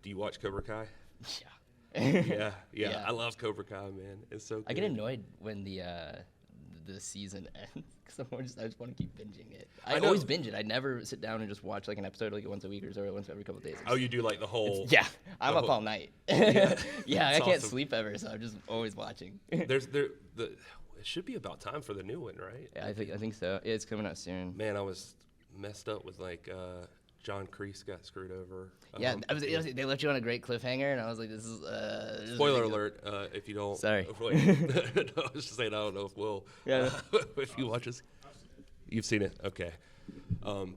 Do you watch Cobra Kai? Yeah. Yeah. I love Cobra Kai, man. It's so good. I get annoyed when the season ends because I just want to keep binging it. I always binge it. I never sit down and just watch like an episode like once a week or once every couple of days. Oh, you do like the whole? Yeah, I'm up all night. Yeah, I can't awesome. sleep ever, so I'm just always watching. It should be about time for the new one, right? Yeah, I think so. Yeah, it's coming out soon. Man, I was messed up with like John Kreese got screwed over. Yeah, they left you on a great cliffhanger, and I was like, "This is." Spoiler alert! If you don't. Sorry. No, I was just saying I don't know if Will. Yeah. If you watch this, you've seen it. Okay.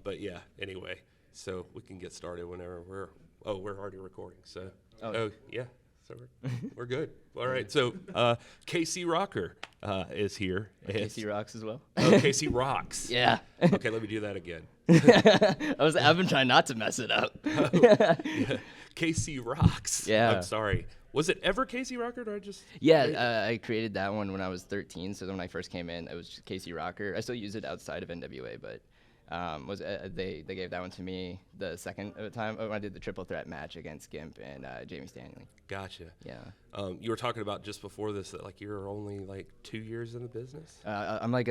But yeah. Anyway, so we can get started whenever we're already recording. So. Oh yeah. So we're good. All right. So KC Rocker is here. KC Roxx as well. Oh, KC Roxx. Yeah. Okay, let me do that again. I've been trying not to mess it up. Yeah. KC Roxx. Yeah. I'm sorry. Was it ever KC Rocker, or I just? Yeah, I created that one when I was 13. So when I first came in, it was just KC Rocker. I still use it outside of NWA, but they gave that one to me the second time when I did the triple threat match against Gimp and Jamie Stanley. Gotcha. Yeah. You were talking about just before this that like you're only like 2 years in the business. I'm like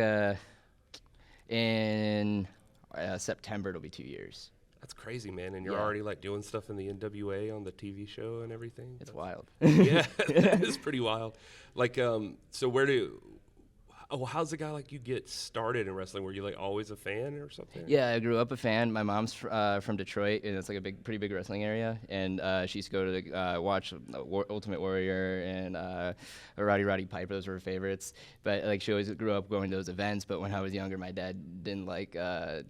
in September it'll be 2 years. That's crazy, man. And you're already like doing stuff in the NWA on the TV show and everything. It's wild. Yeah, it's pretty wild. Like, so how's a guy like you get started in wrestling? Were you like always a fan or something? Yeah, I grew up a fan. My mom's from Detroit, and it's like a pretty big wrestling area. And she used to go to watch Ultimate Warrior and Roddy Piper. Those were her favorites. But like she always grew up going to those events. But when I was younger, my dad didn't like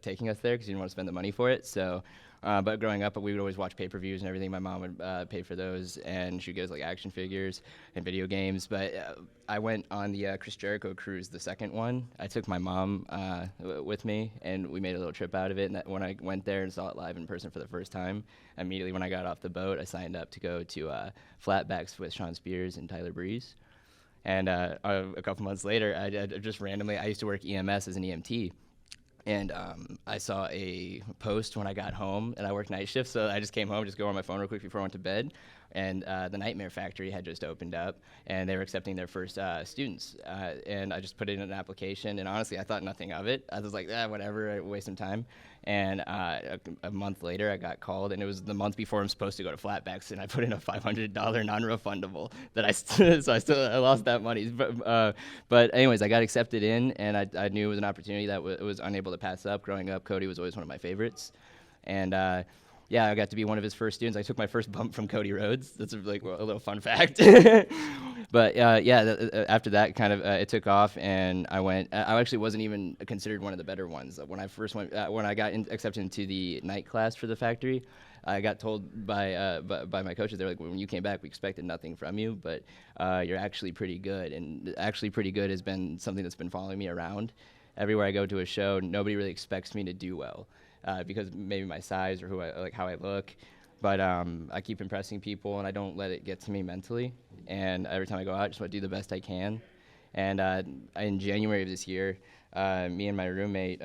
taking us there because he didn't want to spend the money for it. So. But growing up, we would always watch pay-per-views and everything. My mom would pay for those, and she'd get us like action figures and video games. But I went on the Chris Jericho cruise, the second one. I took my mom with me, and we made a little trip out of it. And when I went there and saw it live in person for the first time, immediately when I got off the boat, I signed up to go to Flatbacks with Sean Spears and Tyler Breeze. And a couple months later, I just randomly, I used to work EMS as an EMT. And I saw a post when I got home, and I worked night shift, so I just came home, just go on my phone real quick before I went to bed. And the Nightmare Factory had just opened up, and they were accepting their first students. And I just put in an application, and honestly, I thought nothing of it. I was like, whatever, I waste some time. And a month later, I got called, and it was the month before I'm supposed to go to Flatbacks, and I put in a $500 non-refundable that I lost that money. But anyways, I got accepted in, and I knew it was an opportunity that was unable to pass up. Growing up, Cody was always one of my favorites. And yeah, I got to be one of his first students. I took my first bump from Cody Rhodes. That's like a little fun fact. But after that, kind of it took off, and I went. I actually wasn't even considered one of the better ones when I first went. When I got accepted into the night class for the factory, I got told by my coaches, they're like, when you came back, we expected nothing from you, but you're actually pretty good. And actually pretty good has been something that's been following me around. Everywhere I go to a show, nobody really expects me to do well. Because maybe my size or how I look, but I keep impressing people, and I don't let it get to me mentally. And every time I go out, I just want to do the best I can. And in January of this year, me and my roommate,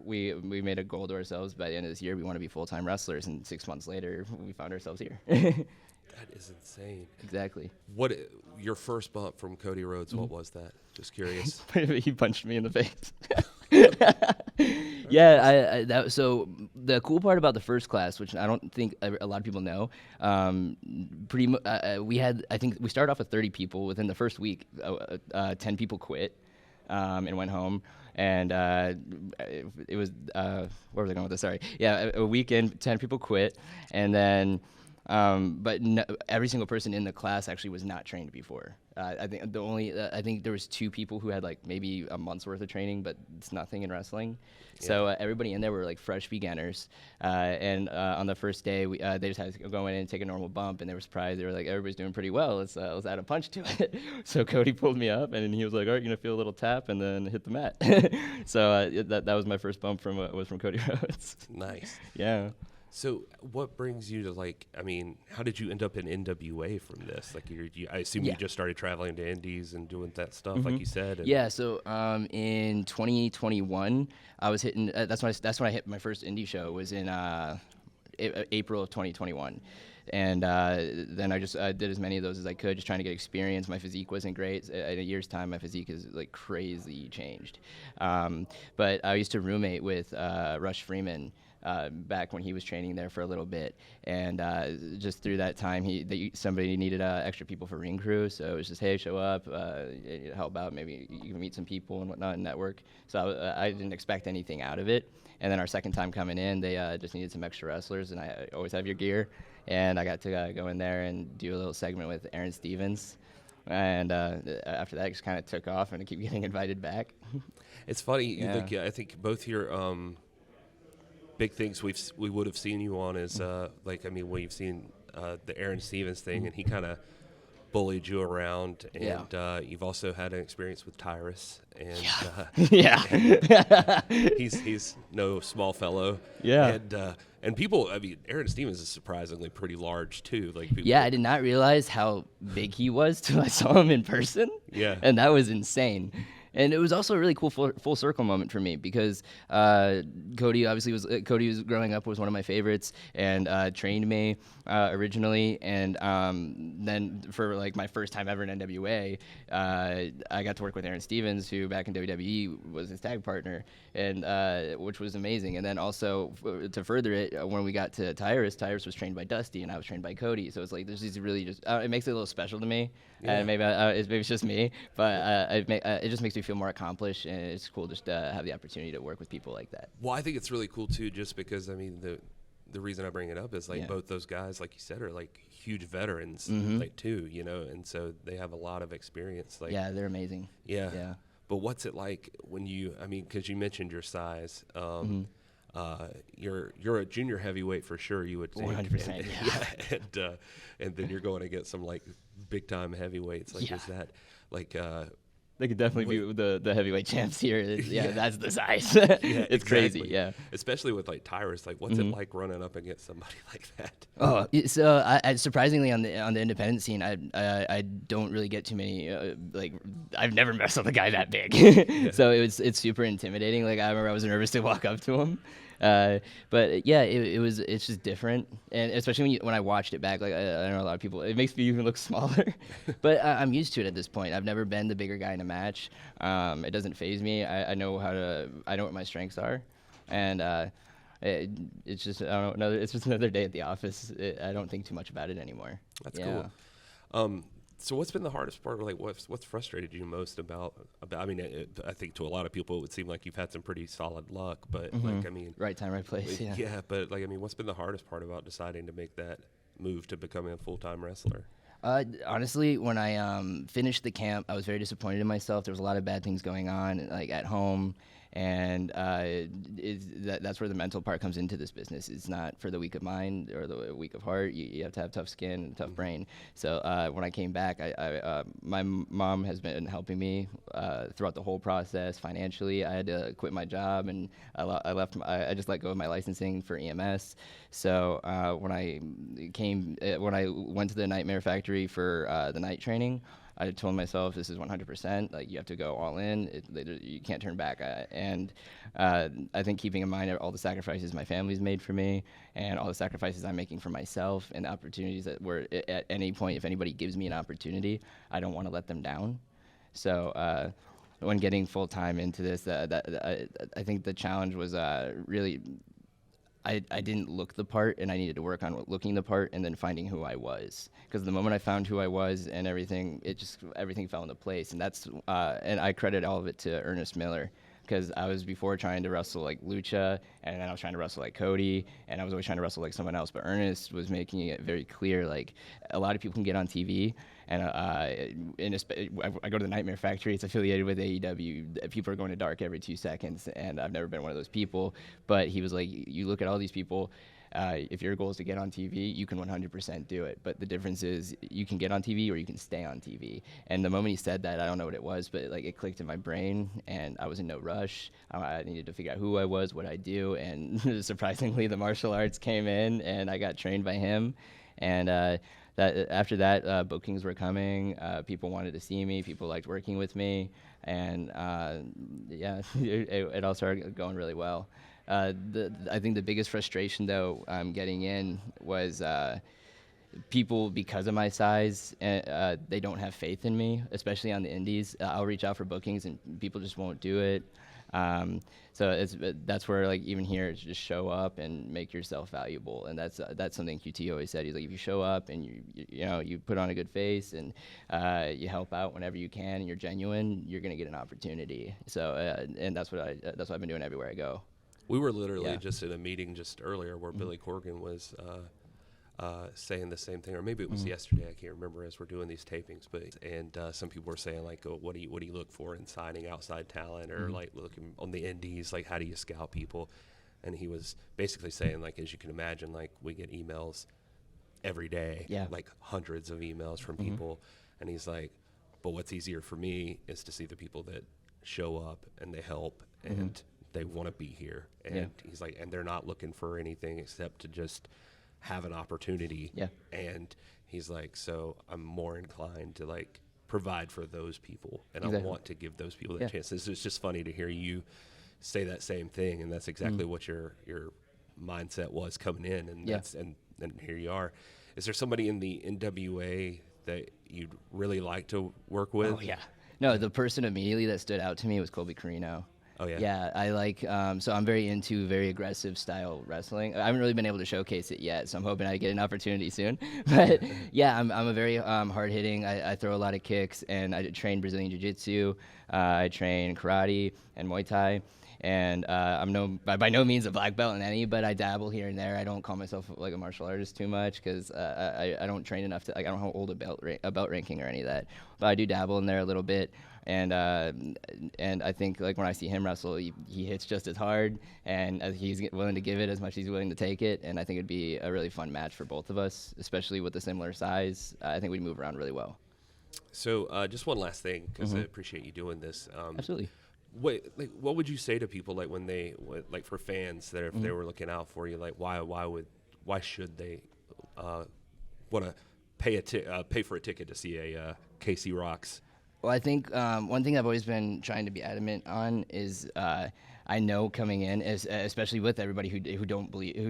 we made a goal to ourselves. By the end of this year, we want to be full-time wrestlers. And 6 months later, we found ourselves here. That is insane. Exactly. Your first bump from Cody Rhodes? What was that? Just curious. He punched me in the face. Yeah, so the cool part about the first class, which I don't think a lot of people know, I think we started off with 30 people. Within the first week, 10 people quit and went home. And it was, where was I going with this? Sorry. Yeah, a weekend, 10 people quit. And then, but every single person in the class actually was not trained before. I think there was 2 people who had like maybe a month's worth of training, but it's nothing in wrestling. Yeah. So everybody in there were like fresh beginners. And on the first day, they just had to go in and take a normal bump, and they were surprised. They were like, everybody's doing pretty well. Let's add a punch to it. So Cody pulled me up, and he was like, all right, you're gonna feel a little tap, and then hit the mat. So that was my first bump from Cody Rhodes. Nice. Yeah. So what brings you to like? I mean, how did you end up in NWA from this? Like, I assume you just started traveling to indies and doing that stuff, like you said. And Yeah, so in 2021, I was hitting. That's when I hit my first indie show. Was in April of 2021, and then I just did as many of those as I could, just trying to get experience. My physique wasn't great. In a year's time, my physique is like crazy changed. But I used to roommate with Rush Freeman. Back when he was training there for a little bit, and just through that time, somebody needed extra people for ring crew, so it was just, hey, show up, help out, maybe you can meet some people and whatnot and network. So I didn't expect anything out of it, and then our second time coming in, they just needed some extra wrestlers, and I always have your gear, and I got to go in there and do a little segment with Aaron Stevens. And after that, it just kind of took off, and I keep getting invited back. It's funny. I think both your big things we would have seen you on is when you've seen the Aaron Stevens thing, and he kind of bullied you around, and you've also had an experience with Tyrus, and he's no small fellow, and people, I mean, Aaron Stevens is surprisingly pretty large too. Like, I did not realize how big he was till I saw him in person. And that was insane. And it was also a really cool full circle moment for me because Cody was growing up, was one of my favorites, and trained me originally, and then for like my first time ever in NWA, I got to work with Aaron Stevens, who back in WWE was his tag partner, and which was amazing. And then also to further it, when we got to Tyrus was trained by Dusty, and I was trained by Cody. So it's like there's these really just it makes it a little special to me, and maybe it's just me, but it just makes me feel more accomplished, and it's cool just to have the opportunity to work with people like that. Well, I think it's really cool too, just because I mean the reason I bring it up is like both those guys, like you said, are like huge veterans, like too, you know, and so they have a lot of experience. Like, they're amazing. Yeah. But what's it like when because you mentioned your size, you're a junior heavyweight for sure, you would think. 100%. And then you're going to get some like big time heavyweights. Like, is that like they could definitely be the heavyweight champs here. That's the size. It's crazy. Yeah, especially with like Tyrus. Like, what's it like running up against somebody like that? Oh, so I surprisingly on the independent scene, I don't really get too many. I've never messed with a guy that big, so it's super intimidating. Like, I remember I was nervous to walk up to him. But it's just different, and especially when I watched it back, like I know a lot of people, it makes me even look smaller, but I'm used to it at this point. I've never been the bigger guy in a match. It doesn't faze me. I know what my strengths are, and it's just it's just another day at the office. I don't think too much about it anymore. That's cool. So what's been the hardest part? Like, what's frustrated you most about? I mean, I think to a lot of people it would seem like you've had some pretty solid luck, but like, I mean, right time, right place. Yeah, but like, I mean, what's been the hardest part about deciding to make that move to becoming a full-time wrestler? Honestly, when I finished the camp, I was very disappointed in myself. There was a lot of bad things going on, like at home. And that's where the mental part comes into this business. It's not for the weak of mind or the weak of heart. You have to have tough skin and tough brain. So when I came back, my mom has been helping me throughout the whole process financially. I had to quit my job, and I just let go of my licensing for EMS. So when I went to the Nightmare Factory for the night training, I told myself, this is 100%. Like, you have to go all in. You can't turn back. And I think keeping in mind all the sacrifices my family's made for me, and all the sacrifices I'm making for myself, and the opportunities that at any point, if anybody gives me an opportunity, I don't want to let them down. So when getting full time into this, I think the challenge was really. I didn't look the part, and I needed to work on looking the part and then finding who I was. Because the moment I found who I was and everything fell into place. And and I credit all of it to Ernest Miller, because I was before trying to wrestle like Lucha, and then I was trying to wrestle like Cody, and I was always trying to wrestle like someone else. But Ernest was making it very clear, like, a lot of people can get on TV, And I go to the Nightmare Factory. It's affiliated with AEW. People are going to dark every 2 seconds, and I've never been one of those people. But he was like, you look at all these people. If your goal is to get on TV, you can 100% do it. But the difference is you can get on TV or you can stay on TV. And the moment he said that, I don't know what it was, but like it clicked in my brain, and I was in no rush. I needed to figure out who I was, what I do, and surprisingly, the martial arts came in, and I got trained by him. And after that, bookings were coming. People wanted to see me. People liked working with me, and it all started going really well. I think the biggest frustration, though, getting in was people, because of my size, they don't have faith in me, especially on the indies. I'll reach out for bookings, and people just won't do it. So that's where, like, even here, it's just show up and make yourself valuable, and that's something QT always said. He's like, if you show up and you put on a good face and you help out whenever you can and you're genuine, you're gonna get an opportunity. So and that's what I've been doing everywhere I go. We were literally just in a meeting just earlier where Billy Corgan was saying the same thing, or maybe it was yesterday. I can't remember as we're doing these tapings. But some people were saying like, oh, what do you look for in signing outside talent, or like looking on the indies, like how do you scout people? And he was basically saying, like, as you can imagine, like we get emails every day, like hundreds of emails from people, and he's like, but what's easier for me is to see the people that show up and they help and they want to be here, and he's like, and they're not looking for anything except to just have an opportunity. And he's like, so I'm more inclined to like provide for those people, and I want to give those people that chance. It's just funny to hear you say that same thing, and that's exactly what your mindset was coming in, and that's and here you are. Is there somebody in the NWA that you'd really like to work with? Oh yeah. No, the person immediately that stood out to me was Colby Carino. Oh, yeah? Yeah, I like, so I'm very into very aggressive style wrestling. I haven't really been able to showcase it yet, so I'm hoping I get an opportunity soon. But yeah, I'm a very hard-hitting, I throw a lot of kicks, and I train Brazilian Jiu-Jitsu, I train karate and Muay Thai, and I'm by no means a black belt in any, but I dabble here and there. I don't call myself like a martial artist too much, because I don't train enough to, like, I don't hold a belt ranking or any of that. But I do dabble in there a little bit. And I think, like, when I see him wrestle, he hits just as hard, and he's willing to give it as much as he's willing to take it. And I think it'd be a really fun match for both of us, especially with a similar size. I think we'd move around really well. So just one last thing, because I appreciate you doing this. Absolutely. What would you say to people, like, when they, like, for fans that if they were looking out for you, like, why should they want to pay for a ticket to see a KC Roxx? Well, I think one thing I've always been trying to be adamant on is I know coming in, especially with everybody who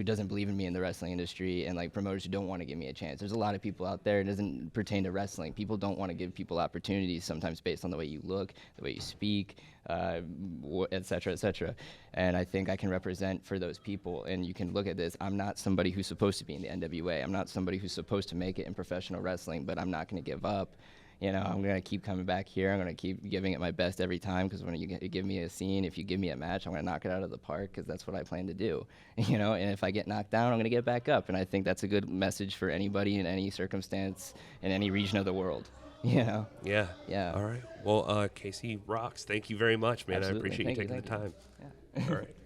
doesn't believe in me in the wrestling industry, and like promoters who don't want to give me a chance. There's a lot of people out there. It doesn't pertain to wrestling. People don't want to give people opportunities sometimes based on the way you look, the way you speak, et cetera, et cetera. And I think I can represent for those people. And you can look at this. I'm not somebody who's supposed to be in the NWA. I'm not somebody who's supposed to make it in professional wrestling, but I'm not going to give up. You know, I'm going to keep coming back here. I'm going to keep giving it my best every time, because when you give me a scene, if you give me a match, I'm going to knock it out of the park, because that's what I plan to do. You know, and if I get knocked down, I'm going to get back up. And I think that's a good message for anybody in any circumstance in any region of the world. You know? Yeah. Yeah. All right. Well, KC Roxx, thank you very much, man. Absolutely. I appreciate you taking the time. Yeah. All right.